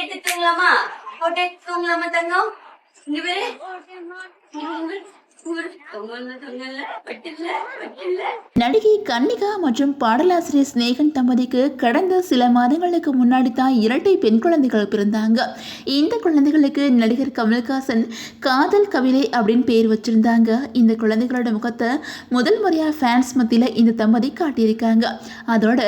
எடுத்து தூங்கலாமா? போட்டு தூங்கலாமா தங்கம்? இங்க பாரு. நடிகை கன்னிகா மற்றும் பாடலாசிரியர் ஸ்நேகன் தம்பதிக்கு கடந்த சில மாதங்களுக்கு முன்னாடி தான் இரட்டை பெண் குழந்தைகள் பிறந்தாங்க. இந்த குழந்தைகளுக்கு நடிகர் கமல்ஹாசன் காதல் கவிதை அப்படின்னு பேர் வச்சிருந்தாங்க. இந்த குழந்தைகளோட முகத்தை முதல் முறையாக ஃபேன்ஸ் மத்தியில் இந்த தம்பதி காட்டியிருக்காங்க. அதோட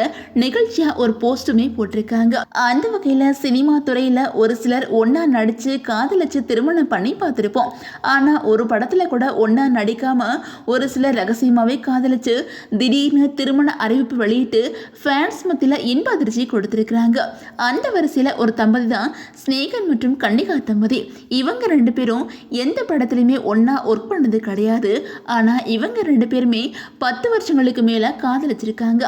நிகழ்ச்சியாக ஒரு போஸ்ட்டுமே போட்டிருக்காங்க. அந்த வகையில் சினிமா துறையில் ஒரு சிலர் ஒன்றா நடித்து காதலிச்சு திருமணம் பண்ணி பார்த்துருப்போம். ஆனால் ஒரு படத்தில் கூட ஒன்றா நடிக்காமல் ஒரு சிலர் ரகசியமாகவே காதலிச்சு திடீர்னு திருமண அறிவிப்பு வெளியிட்டு ஃபேன்ஸ் மத்தியில் இன்ப அதிர்ச்சி கொடுத்துருக்குறாங்க. அந்த வரிசையில் ஒரு தம்பதி தான் ஸ்நேகன் மற்றும் கன்னிகா தம்பதி. இவங்க ரெண்டு பேரும் எந்த படத்துலையுமே ஒன்றா ஒர்க் பண்ணது கிடையாது. ஆனால் இவங்க ரெண்டு பேருமே 10 வருஷங்களுக்கு மேலே காதலிச்சிருக்காங்க.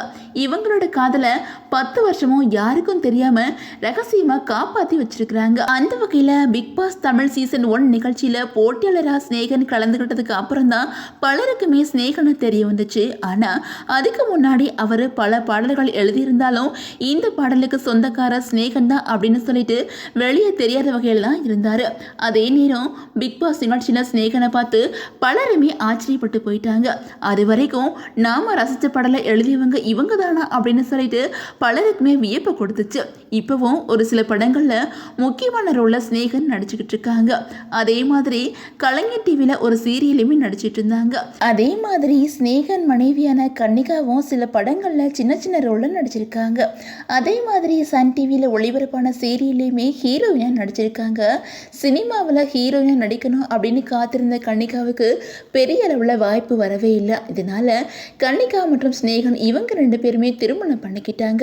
இவங்களோட காதலை 10 வருஷமும் யாருக்கும் தெரியாமல் ரகசியமாக காப்பாற்றி வச்சிருக்கிறாங்க. அந்த வகையில் பிக் பாஸ் தமிழ் சீசன் 1 நிகழ்ச்சியில் போட்டியாளராக ஸ்நேகன் கலந்துக்கிட்டதுக்கு அப்புறம் தான் பலருக்குமே ஸ்நேகனை தெரிய வந்துச்சு. ஆனால் அதுக்கு முன்னாடி அவர் பல பாடல்கள் எழுதியிருந்தாலும் இந்த பாடலுக்கு சொந்தக்கார ஸ்நேகன் தான் அப்படின்னு சொல்லிட்டு வெளியே தெரியாத வகையில் தான் இருந்தார். அதே நேரம் பிக் பாஸ் நிகழ்ச்சியில் ஸ்நேகனை பார்த்து பலருமே ஆச்சரியப்பட்டு போயிட்டாங்க. அது வரைக்கும் நாம் ரசித்த பாடலை எழுதியவங்க இவங்க தானா அப்படின்னு சொல்லிட்டு பலருக்குமே வியப்பை கொடுத்துச்சு. இப்போவும் ஒரு சில படங்களில் முக்கியமான ரோலில் ஸ்நேகன் நடிச்சுக்கிட்டு இருக்காங்க. அதே மாதிரி கலைஞர் டிவியில் ஒரு சீரியலுமே நடிச்சிட்டு இருந்தாங்க. அதே மாதிரி ஸ்நேகன் மனைவியான கன்னிகாவும் சில படங்களில் சின்ன சின்ன ரோலில் நடிச்சிருக்காங்க. அதே மாதிரி சன் டிவியில் ஒளிபரப்பான சீரியல்லையுமே ஹீரோயினாக நடிச்சிருக்காங்க. சினிமாவில் ஹீரோயினாக நடிக்கணும் அப்படின்னு காத்திருந்த கன்னிகாவுக்கு பெரிய அளவில் வாய்ப்பு வரவே இல்லை. இதனால கன்னிகா மற்றும் ஸ்நேகன் இவங்க ரெண்டு பேருமே திருமணம் பண்ணிக்கிட்டாங்க.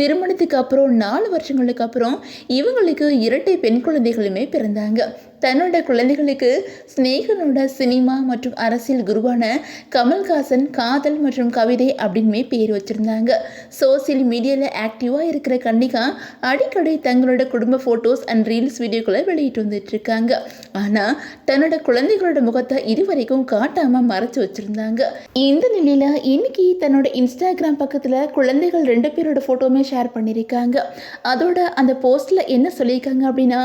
திருமணத்துக்கு அப்புறம் 4 வருஷங்களுக்கு அப்புறம் இவங்களுக்கு இரட்டை பெண் குழந்தைகளுமே பிறந்தாங்க. தன்னோட குழந்தைகளுக்கு ஸ்நேகனோட சினிமா மற்றும் அரசியல் குருவான கமல்ஹாசன் காதல் மற்றும் கவிதை அப்படின்மே பேர் வச்சிருந்தாங்க. சோசியல் மீடியாவில் ஆக்டிவாக இருக்கிற கன்னிகா அடிக்கடி தங்களோட குடும்ப ஃபோட்டோஸ் அண்ட் ரீல்ஸ் வீடியோக்களை வெளியிட்டு வந்துட்டு இருக்காங்க. ஆனால் தன்னோட குழந்தைகளோட முகத்தை இதுவரைக்கும் காட்டாமல் மறைச்சு வச்சிருந்தாங்க. இந்த நிலையில் இன்னைக்கு தன்னோட இன்ஸ்டாகிராம் பக்கத்தில் குழந்தைகள் 2 பேரோட ஃபோட்டோவுமே ஷேர் பண்ணியிருக்காங்க. அதோட அந்த போஸ்டில் என்ன சொல்லியிருக்காங்க அப்படின்னா,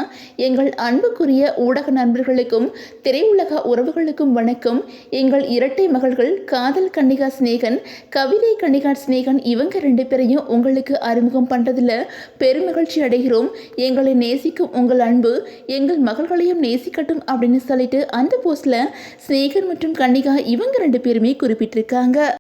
எங்கள் அன்புக்குரிய ஊடக நண்பர்களுக்கும் திரையுலக உறவுகளுக்கும் வணக்கம். எங்கள் இரட்டை மகள்கள் காதல் கன்னிகா ஸ்நேகன், கவிதை கன்னிகா ஸ்நேகன் இவங்க 2 பேரையும் உங்களுக்கு அறிமுகம் பண்ணுறதுல பெருமகிழ்ச்சி அடைகிறோம். எங்களை நேசிக்கும் உங்கள் அன்பு எங்கள் மகள்களையும் நேசிக்கட்டும் அப்படின்னு சொல்லிட்டு அந்த போஸ்டில் ஸ்நேகன் மற்றும் கன்னிகா இவங்க 2 பேருமே குறிப்பிட்டிருக்காங்க.